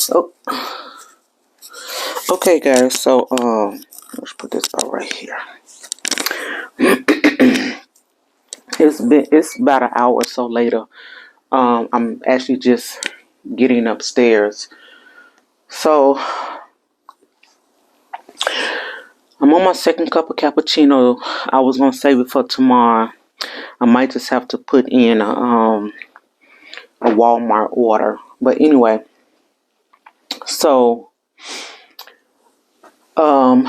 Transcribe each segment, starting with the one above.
Oh, okay, guys. So, let's put this out right here. It's about an hour or so later. I'm actually just getting upstairs. So, I'm on my second cup of cappuccino. I was gonna save it for tomorrow. I might just have to put in a Walmart order. But anyway, so um,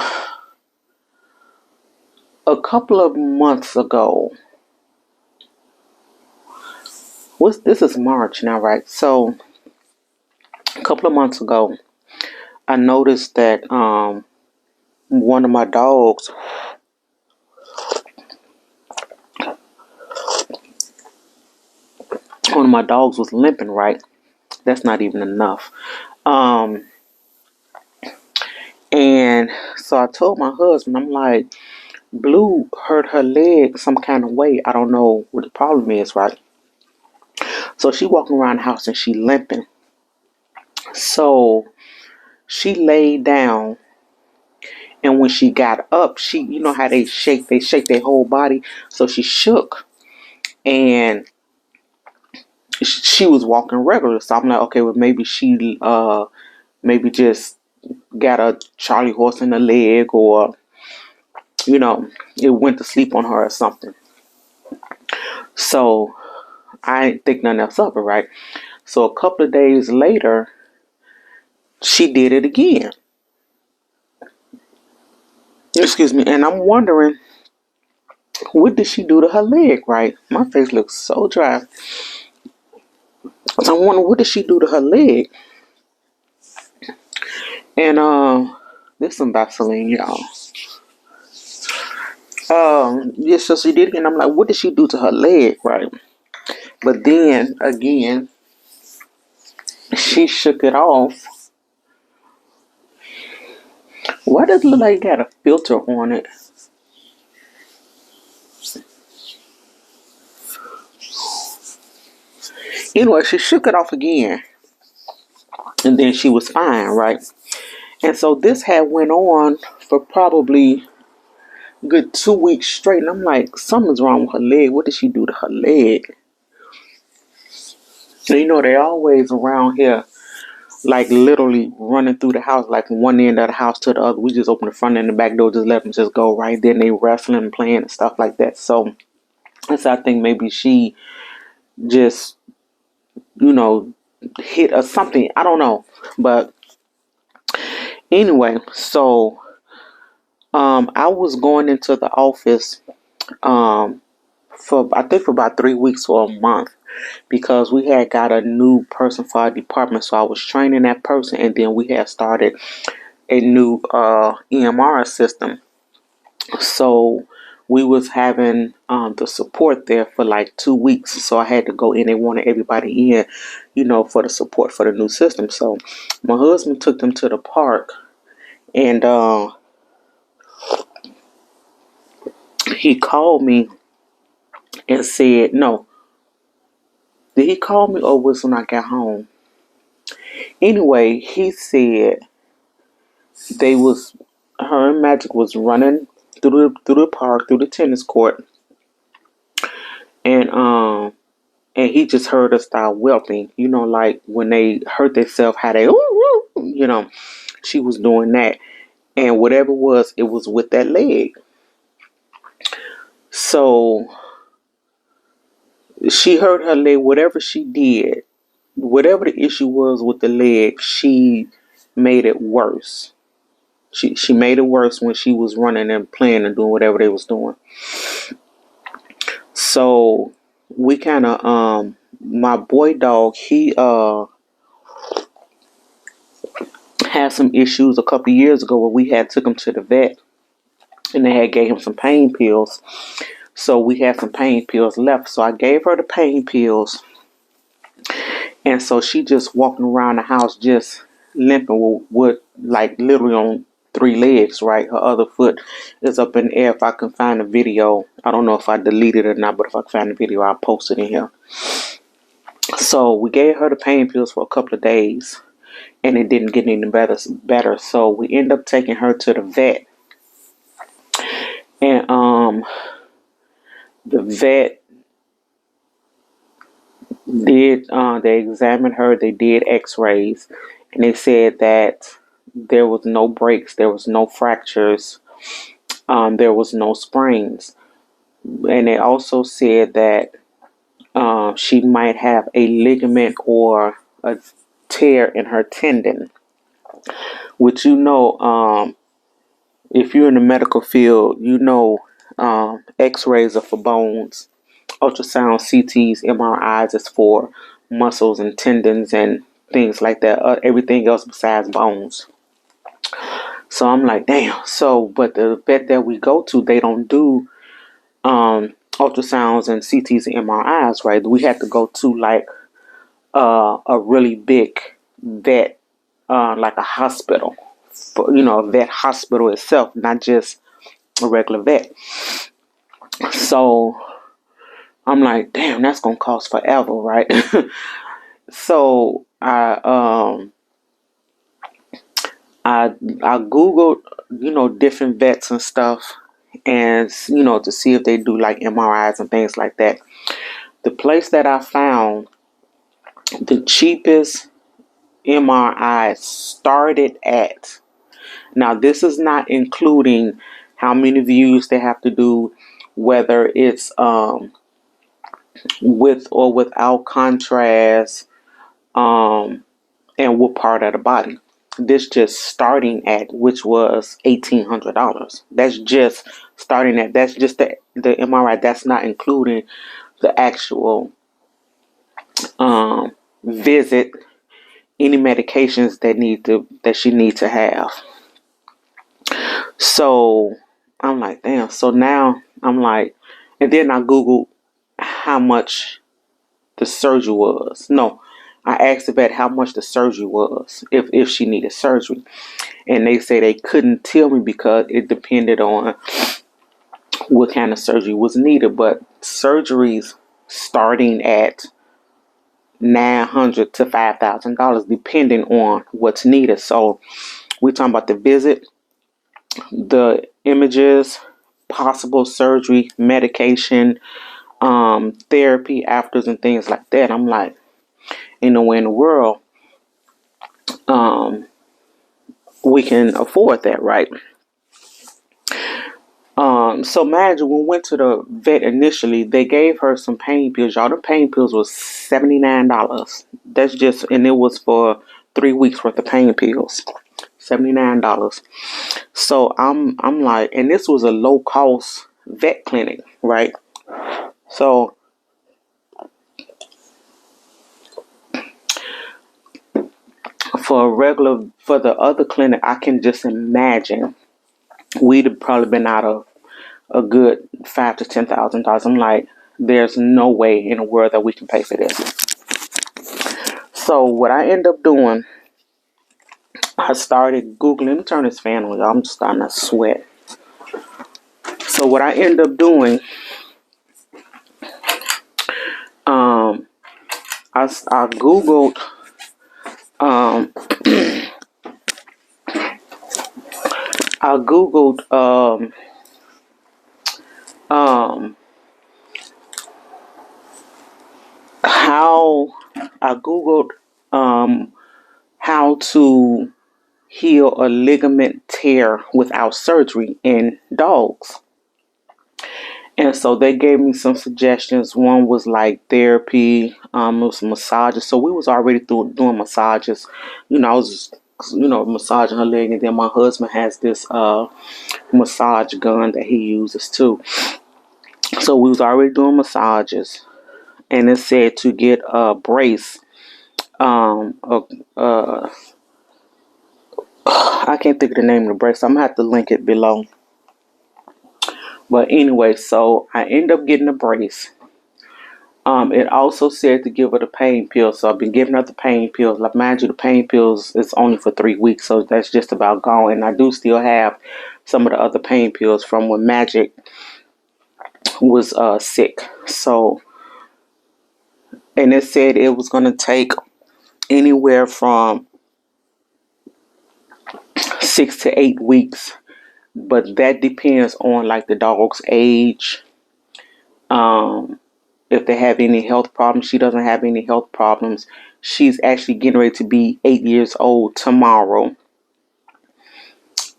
a couple of months ago, this is March now, right? So a couple of months ago, I noticed that one of my dogs, was limping. Right, that's not even enough. Um, and so I told my husband, I'm like, Blue hurt her leg some kind of way. I don't know what the problem is, right? So she walking around the house and she limping. So she laid down, and when she got up, you know how they shake their whole body. So she shook, and she was walking regular. So I'm like, okay, well maybe she maybe just got a Charlie horse in the leg, or it went to sleep on her or something. So I didn't think nothing else of it, right? So a couple of days later, she did it again. Excuse me. And I'm wondering, what did she do to her leg, right? My face looks so dry. So I'm wondering, what did she do to her leg? And this some Vaseline, y'all. Yeah, so she did it, and I'm like, what did she do to her leg, right? But then again, she shook it off. Why does it look like it got a filter on it? Anyway, she shook it off again, and then she was fine, right? And so this had went on for probably a good 2 weeks straight, and I'm like, something's wrong with her leg. What did she do to her leg? And they always around here, like literally running through the house, like from one end of the house to the other. We just open the front and the back door, just let them just go right. Then they wrestling and playing and stuff like that. So I think maybe she just, hit or something. I don't know. But anyway, so I was going into the office for I think for about 3 weeks or a month, because we had got a new person for our department. So I was training that person, and then we had started a new EMR system. So we was having the support there for like 2 weeks. So I had to go in. They wanted everybody in, for the support for the new system. So my husband took them to the park, and he called me and said, no, did he call me or was when I got home? Anyway, he said her and Magic was running through the park, through the tennis court, and he just heard her start whelping. Like when they hurt themselves, how they ooh, ooh, she was doing that, and whatever it was with that leg. So she hurt her leg. Whatever she did, whatever the issue was with the leg, she made it worse. She made it worse when she was running and playing and doing whatever they was doing. So we kind of my boy dog, he had some issues a couple of years ago where we had took him to the vet, and they had gave him some pain pills. So we had some pain pills left. So I gave her the pain pills, and so she just walking around the house just limping with like literally on 3 legs, right? Her other foot is up in the air. If I can find a video, I don't know if I deleted it or not, but if I can find the video, I'll post it in here. So we gave her the pain pills for a couple of days. and it didn't get any better. So we end up taking her to the vet, and the vet did they examined her. They did X-rays, and they said that there was no breaks, there was no fractures, there was no sprains, and they also said that she might have a ligament or a tear in her tendon, which if you're in the medical field, X-rays are for bones, ultrasound, CTs, MRIs is for muscles and tendons and things like that. Everything else besides bones. So I'm like, damn. So, but the vet that we go to, they don't do ultrasounds and CTs and MRIs, right? We had to go to like a really big vet, like a hospital, a vet hospital itself, not just a regular vet. So I'm like, damn, that's gonna cost forever, right? So I googled, different vets and stuff, and to see if they do like MRIs and things like that. The place that I found the cheapest MRI started at. Now, this is not including how many views they have to do, whether it's with or without contrast, and what part of the body. This just starting at, which was $1,800. That's just starting at. That's just the MRI. That's not including the actual visit, any medications that she needs to have. So I'm like, damn. So now I'm like, and then I Googled how much the surgery was. No, I asked the vet how much the surgery was, if she needed surgery. And they say they couldn't tell me because it depended on what kind of surgery was needed. But surgeries starting at $900 to $5,000 depending on what's needed. So we're talking about the visit, the images, possible surgery, medication, therapy afters, and things like that. I'm like, ain't no way in the world we can afford that, right? So imagine when we went to the vet initially, they gave her some pain pills. Y'all, the pain pills was $79. That's just, and it was for 3 weeks worth of pain pills. $79. So I'm like, and this was a low cost vet clinic, right? So for the other clinic, I can just imagine we'd have probably been out of a good $5,000 to $10,000. I'm like, there's no way in the world that we can pay for this. So what I end up doing, I started Googling. Let me turn this fan on, y'all. I'm just starting to sweat. So what I end up doing, I Googled, I Googled, how I Googled, how to heal a ligament tear without surgery in dogs. And so they gave me some suggestions. One was like therapy, it was massages. So we was already doing massages. I was just, massaging her leg, and then my husband has this massage gun that he uses too. So we was already doing massages, and it said to get a brace. I can't think of the name of the brace. I'm gonna have to link it below. But anyway, so I end up getting a brace. It also said to give her the pain pills. So I've been giving her the pain pills. Like, mind you, the pain pills is only for 3 weeks, so that's just about gone. And I do still have some of the other pain pills from when Magic was sick. So, and it said it was going to take anywhere from 6 to 8 weeks, but that depends on like the dog's age. Um, if they have any health problems, she doesn't have any health problems. She's actually getting ready to be 8 years old tomorrow.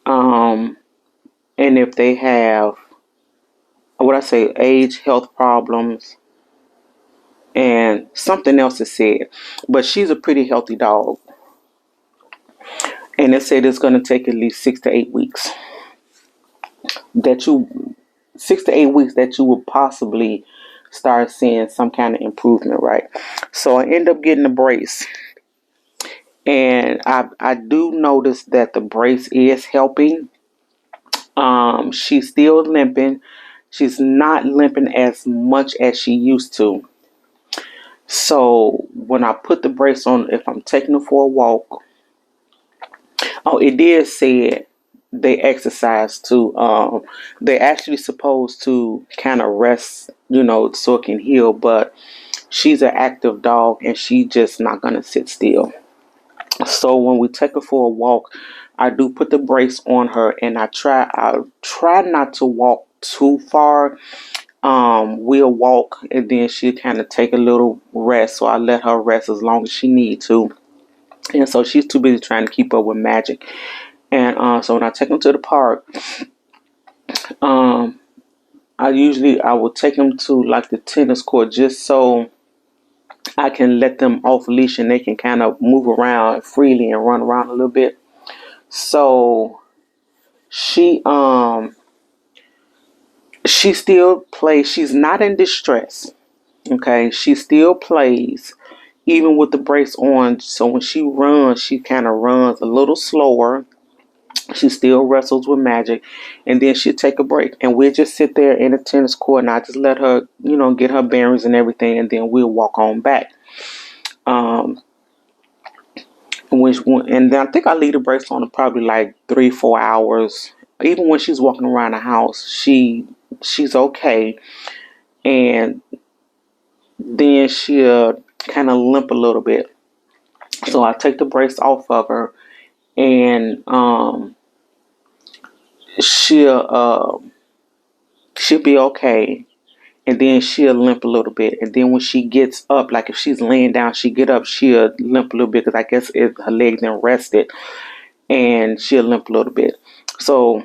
Um, and if they have, what I say, age, health problems, and something else is said, but she's a pretty healthy dog. And it said it's going to take at least 6 to 8 weeks that you 6 to 8 weeks that you would possibly start seeing some kind of improvement, right? So I end up getting a brace, and I do notice that the brace is helping. She's still limping. She's not limping as much as she used to. So when I put the brace on, if I'm taking her for a walk, oh, it did say they exercise too. They're actually supposed to kind of rest, so it can heal. But she's an active dog, and she's just not gonna sit still. So when we take her for a walk, I do put the brace on her, and I try not to walk too far. We'll walk, and then she'll kind of take a little rest. So I let her rest as long as she need to. And so she's too busy trying to keep up with Magic. And so when I take them to the park, um, I will take them to like the tennis court just so I can let them off leash and they can kind of move around freely and run around a little bit. So she she still plays. She's not in distress. Okay, she still plays even with the brace on. So when she runs, she kind of runs a little slower. She still wrestles with Magic, and then she'll take a break, and we'll just sit there in the tennis court, and I just let her, get her bearings and everything, and then we'll walk on back. Um, and then I think I leave the brace on probably like 3-4 hours. Even when she's walking around the house, she's okay, and then she'll kind of limp a little bit. So I take the brace off of her, and she'll she'll be okay, and then she'll limp a little bit. And then when she gets up, like if she's laying down, she get up, she'll limp a little bit because I guess her legs then rested, and she'll limp a little bit. So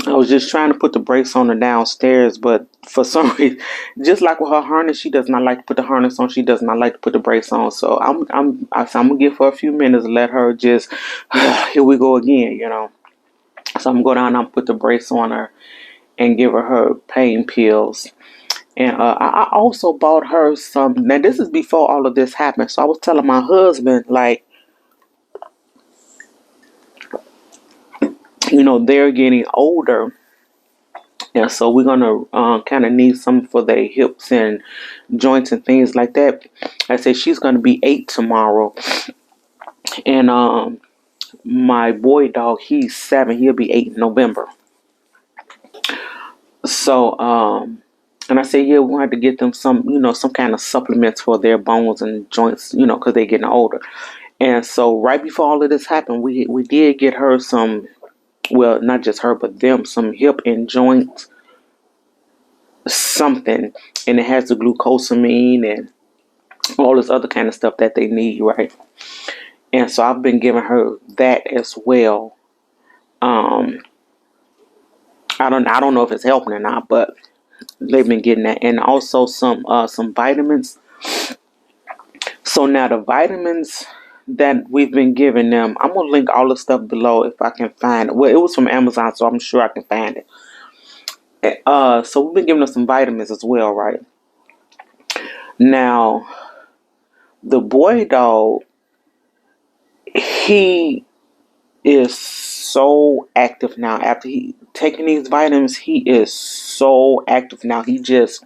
I was just trying to put the brace on her downstairs, but for some reason, just like with her harness, she does not like to put the harness on. She does not like to put the brace on. So I'm gonna give her a few minutes, let her just here we go again. So I'm gonna go down and put the brace on her and give her pain pills. And I also bought her some. Now this is before all of this happened. So I was telling my husband, like, they're getting older, and so we're gonna kind of need some for their hips and joints and things like that. I said she's gonna be 8 tomorrow, and my boy dog, he's 7. He'll be 8 in November. So and I said, yeah, we want to get them some kind of supplements for their bones and joints, because they're getting older. And so right before all of this happened, we did get her some, well, not just her, but them, some hip and joint something. And it has the glucosamine and all this other kind of stuff that they need, right? And so I've been giving her that as well. I don't know if it's helping or not, but they've been getting that. And also some vitamins. So now the vitamins that we've been giving them, I'm gonna link all the stuff below if I can find it. Well, it was from Amazon, so I'm sure I can find it. So we've been giving them some vitamins as well, right? Now, the boy dog, he is so active now. After he taking these vitamins, he is so active now. He just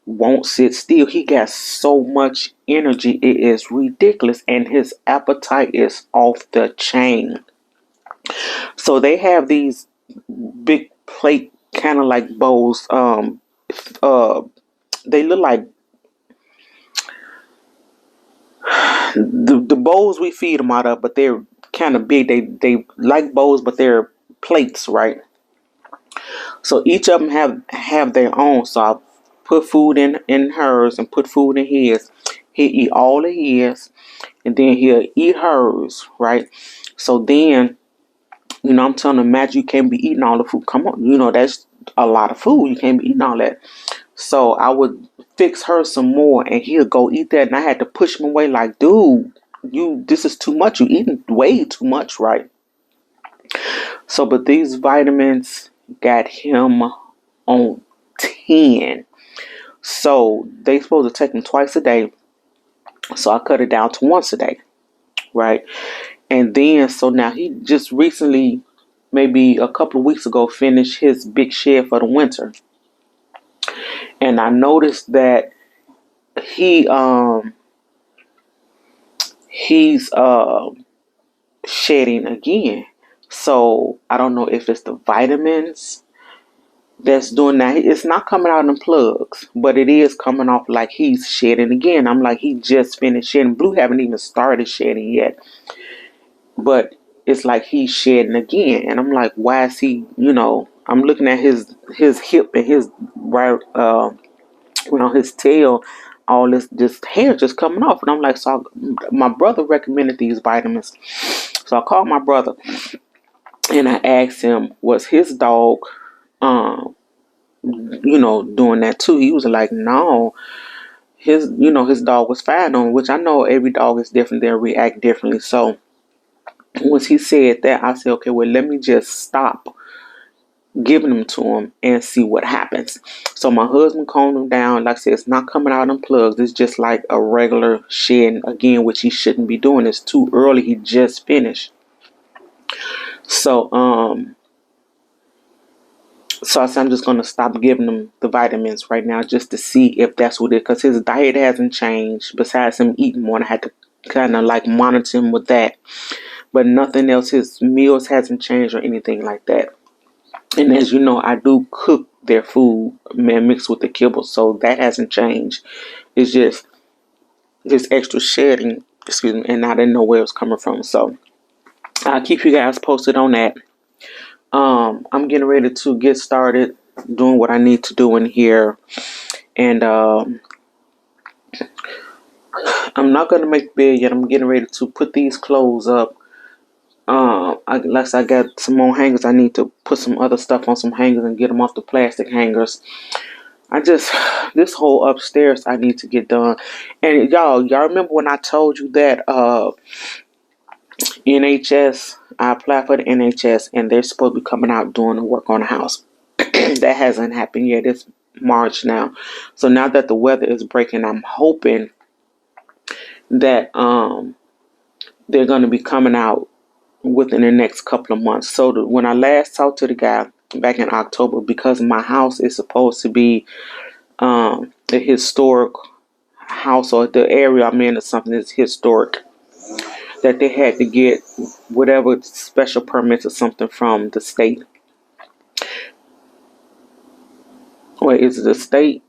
won't sit still. He got so much energy. It is ridiculous. And his appetite is off the chain. So they have these big plate kind of like bowls. They look like the bowls we feed them out of, but they're kind of big. They like bowls, but they're plates, right? So each of them have their own. So I put food in hers and put food in his. He eat all of his, and then he'll eat hers, right? So then, I'm telling him, Matt, you can't be eating all the food. Come on, that's a lot of food. You can't be eating all that. So I would fix her some more, and he'll go eat that. And I had to push him away, like, dude, this is too much. You eating way too much, right? So, but these vitamins got him on 10. So they supposed to take him twice a day. So I cut it down to once a day, right? And then, so now he just recently, maybe a couple of weeks ago, finished his big shed for the winter. And I noticed that he he's shedding again. So I don't know if it's the vitamins that's doing that. It's not coming out in plugs, but it is coming off like he's shedding again. I'm like, he just finished shedding. Blue haven't even started shedding yet, but it's like he's shedding again. And I'm like, why is he? I'm looking at his hip and his right, his tail. All this just hair just coming off, and I'm like, so my brother recommended these vitamins. So I called my brother and I asked him, was his dog, doing that too? He was like, no, his dog was fine on, which I know every dog is different. They react differently. So once he said that, I said, okay, well, let me just stop giving them to him and see what happens. So my husband calmed him down. Like I said, it's not coming out in plugs. It's just like a regular shed again, which he shouldn't be doing. It's too early. He just finished. So I said, I'm just going to stop giving him the vitamins right now just to see if that's what it is. Because his diet hasn't changed. Besides him eating more, I had to kind of like monitor him with that. But nothing else. His meals hasn't changed or anything like that. And as you know, I do cook their food mixed with the kibble. So that hasn't changed. It's just this extra shedding, excuse me, and I didn't know where it was coming from. So I'll keep you guys posted on that. I'm getting ready to get started doing what I need to do in here. And I'm not going to make bed yet. I'm getting ready to put these clothes up. I got some more hangers. I need to put some other stuff on some hangers and get them off the plastic hangers. This whole upstairs I need to get done. And y'all remember when I told you that NHS, I applied for the NHS and they're supposed to be coming out doing the work on the house. That hasn't happened yet. It's March now. So now that the weather is breaking, I'm hoping that they're going to be coming out within the next couple of months. So when I last talked to the guy back in October, because my house is supposed to be a historic house, or the area I'm in or something is historic, that they had to get whatever special permits or something from the state. Wait, is it the state?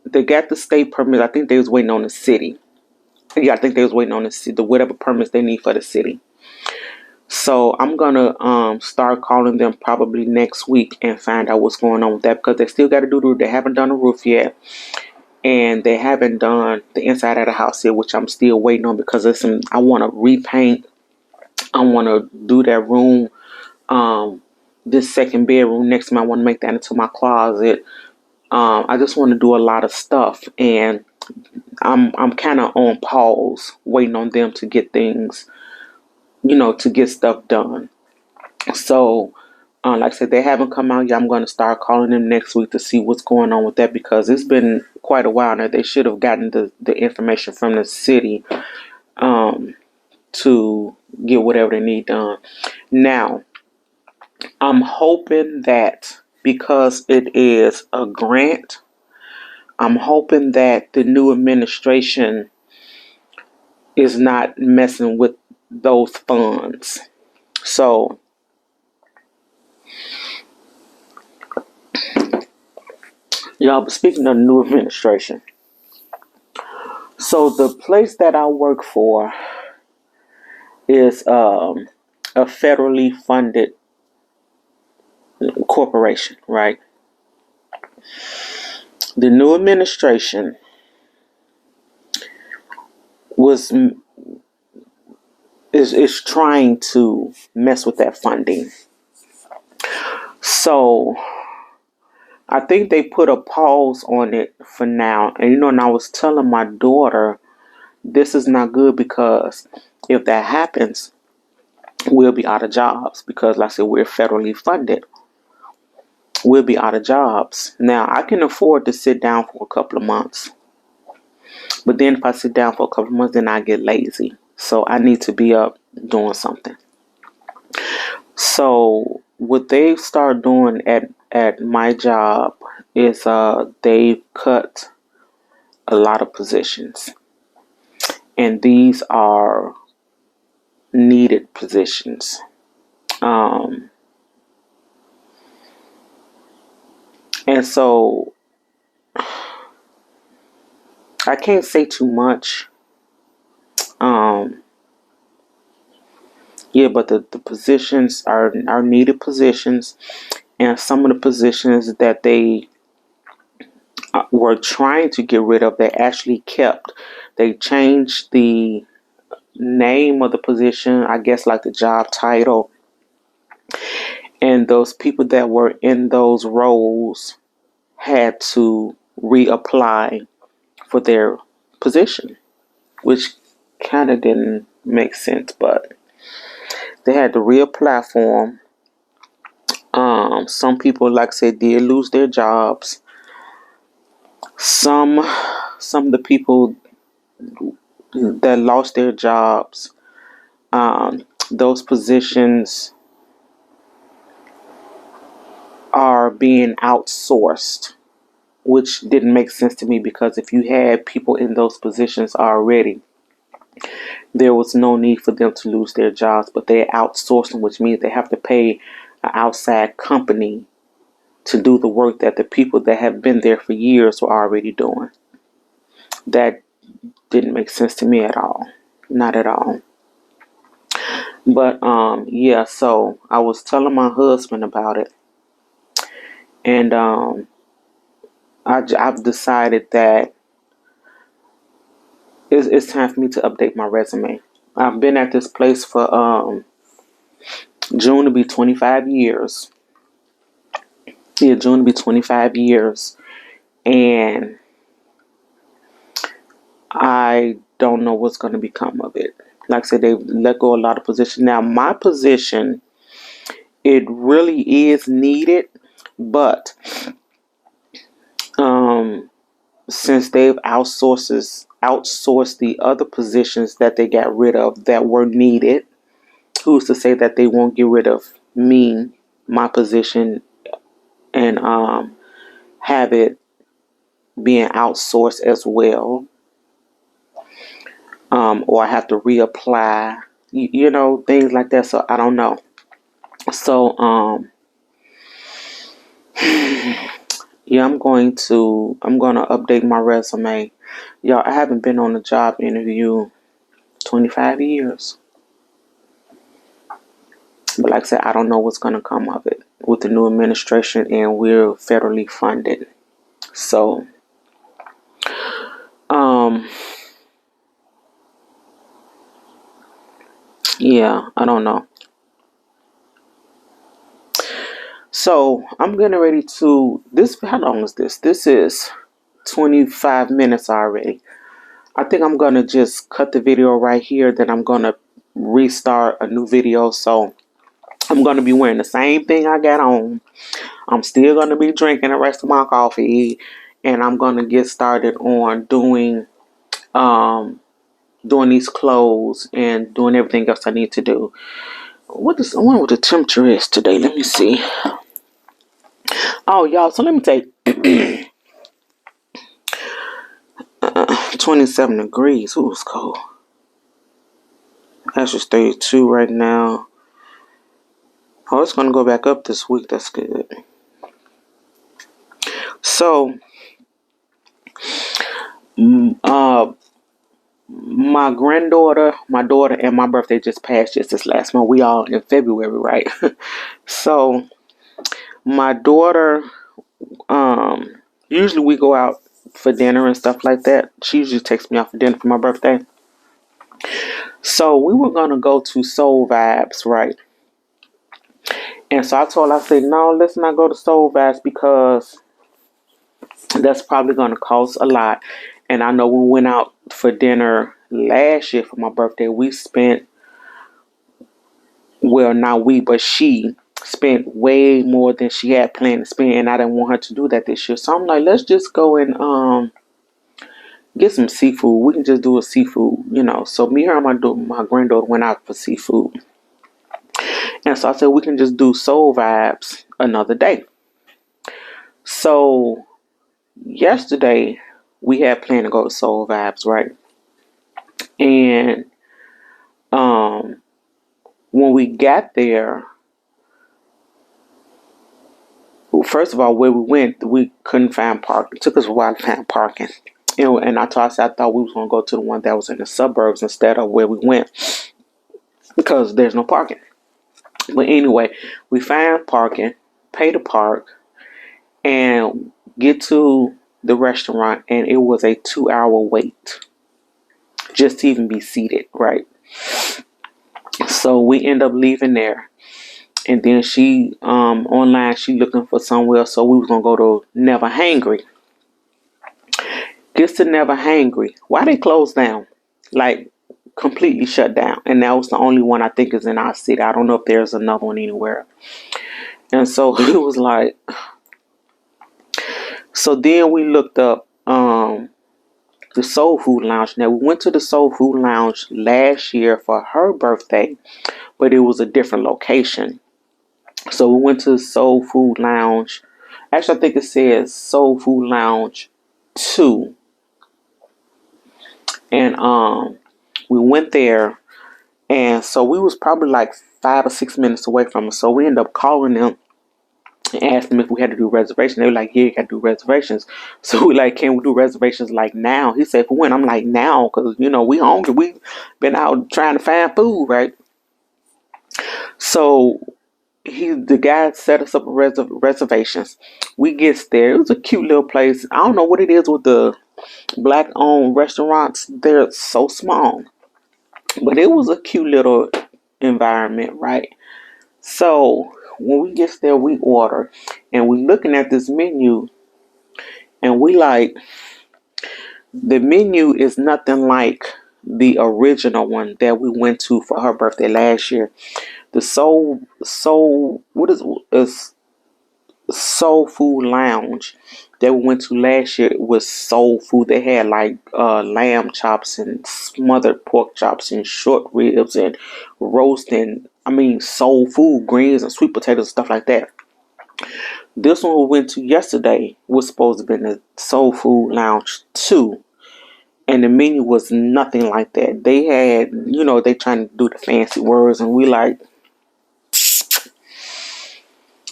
They got the state permit. I think they was waiting on the city. Yeah, I think they was waiting on the whatever permits they need for the city. So I'm gonna start calling them probably next week and find out what's going on with that, because they still got to do the roof. They haven't done the roof yet, and they haven't done the inside of the house yet, which I'm still waiting on, because I want to repaint. I want to do that room, this second bedroom next to me. I want to make that into my closet. I just want to do a lot of stuff, and I'm kind of on pause, waiting on them to get things, to get stuff done. So, like I said, they haven't come out yet. I'm going to start calling them next week to see what's going on with that, because it's been quite a while now. They should have gotten the information from the city to get whatever they need done. Now, I'm hoping that because it is a grant, I'm hoping that the new administration is not messing with those funds. So, y'all, speaking of the new administration, so the place that I work for, is a federally funded corporation, right? The new administration was is trying to mess with that funding. So I think they put a pause on it for now. And I was telling my daughter this is not good because if that happens, we'll be out of jobs because, like I said, we're federally funded. We'll be out of jobs. Now, I can afford to sit down for a couple of months. But then if I sit down for a couple of months, then I get lazy. So I need to be up doing something. So what they've started doing at my job is they've cut a lot of positions. And these are needed positions. Um, and so I can't say too much. Yeah, but the positions are needed positions, and some of the positions that they were trying to get rid of, they actually kept. They changed the name of the position, I guess, like the job title, and those people that were in those roles had to reapply for their position, which kind of didn't make sense, but they had to reapply for them. Some people, like I said, did lose their jobs. Some of the people that lost their jobs, those positions are being outsourced, which didn't make sense to me because if you had people in those positions already, there was no need for them to lose their jobs, but they outsourced them, which means they have to pay an outside company to do the work that the people that have been there for years were already doing. That didn't make sense to me at all. Not at all. But yeah, so I was telling my husband about it, and I've decided that it's time for me to update my resume. I've been at this place for June to be 25 years. Yeah, June to be 25 years, and I don't know what's going to become of it. Like I said, they've let go a lot of positions. Now, my position, it really is needed, but um, since they've outsourced the other positions that they got rid of that were needed, who's to say that they won't get rid of me, my position, and have it being outsourced as well, or I have to reapply, things like that. So I don't know. So yeah, I'm gonna update my resume. Y'all, I haven't been on a job interview 25 years. But like I said, I don't know what's gonna come of it with the new administration, and we're federally funded. So um yeah, I don't know. So I'm getting ready to this. How long is this? This is 25 minutes already. I think I'm gonna just cut the video right here. Then I'm gonna restart a new video. So I'm gonna be wearing the same thing I got on. I'm still gonna be drinking the rest of my coffee, and I'm gonna get started on um doing these clothes and doing everything else I need to do. I wonder what the temperature is today. Let me see. Oh, y'all. So let me take 27 degrees. Ooh, it's cold. That's just 32 right now. Oh, it's gonna go back up this week. That's good. So, my granddaughter, my daughter, and my birthday just passed just this last month. We all in February, right? So my daughter, usually we go out for dinner and stuff like that. She usually takes me out for dinner for my birthday. So we were gonna go to Soul Vibes, right? And so I told her, I said, no, let's not go to Soul Vibes because that's probably gonna cost a lot. And I know when we went out for dinner last year for my birthday, we spent, well, not we, but she spent way more than she had planned to spend, and I didn't want her to do that this year. So I'm like, let's just go and get some seafood. We can just do a seafood, you know. So me, her, and my granddaughter went out for seafood. And so I said, we can just do Soul Vibes another day. So yesterday, we had planned to go to Soul Vibes, right? And when we got there, first of all, where we went, we couldn't find parking. It took us a while to find parking. And I told her, I thought we was going to go to the one that was in the suburbs instead of where we went because there's no parking. But anyway, we found parking, pay to park, and get to the restaurant, and it was a 2-hour wait just to even be seated, right? So we end up leaving there. And then she, online, she looking for somewhere, so we was going to go to Never Hangry. Gets to Never Hangry. Why they closed down? Like, completely shut down. And that was the only one I think is in our city. I don't know if there's another one anywhere. And so it was like, so then we looked up the Soul Food Lounge. Now, we went to the Soul Food Lounge last year for her birthday, but it was a different location. So we went to the Soul Food Lounge. Actually, I think it says Soul Food Lounge 2. And we went there, and so we was probably like 5 or 6 minutes away from it. So we ended up calling them and asked them if we had to do reservations. They were like, yeah, you got to do reservations. So we like, can we do reservations like now? He said, for when? I'm like, now, because, you know, we hungry. We been out trying to find food, right? So the guy set us up reservations. We gets there. It was a cute little place. I don't know what it is with the black-owned restaurants. They're so small. But it was a cute little environment, right? So when we get there, we order, and we looking at this menu, and we like, the menu is nothing like the original one that we went to for her birthday last year. The Soul Food Lounge that we went to last year was soul food. They had like lamb chops and smothered pork chops and short ribs and roasting. I mean, soul food, greens and sweet potatoes, stuff like that. This one we went to yesterday was supposed to be in the Soul Food Lounge 2. And the menu was nothing like that. They had, you know, they trying to do the fancy words, and we like.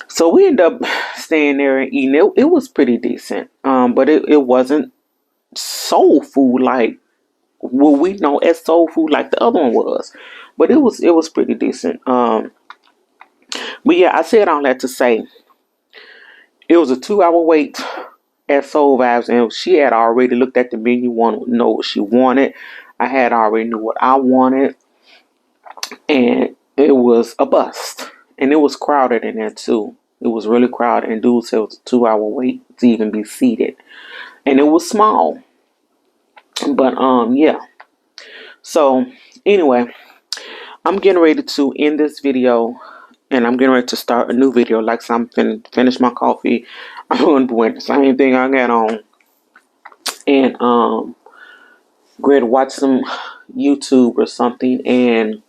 So we ended up staying there and eating. It was pretty decent. But it wasn't soul food like what we know as soul food like the other one was. But it was pretty decent. But yeah, I said all that to say it was a 2-hour wait at Soul Vibes, and she had already looked at the menu, wanted to know what she wanted. I had already knew what I wanted, and it was a bust. And it was crowded in there too. It was really crowded, and dude said it was a 2-hour wait to even be seated, and it was small. But yeah. So anyway, I'm getting ready to end this video, and I'm getting ready to start a new video. Like, so I'm finna finish my coffee. I'm going to do the same thing I got on, and ready to watch some YouTube or something and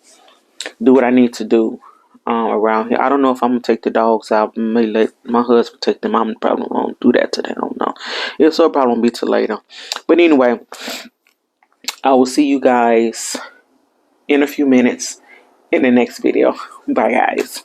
do what I need to do around here. I don't know if I'm gonna take the dogs out. May let my husband take them. I'm probably won't do that today. I don't know. It's so probably won't be till later. But anyway, I will see you guys in a few minutes in the next video. Bye, guys.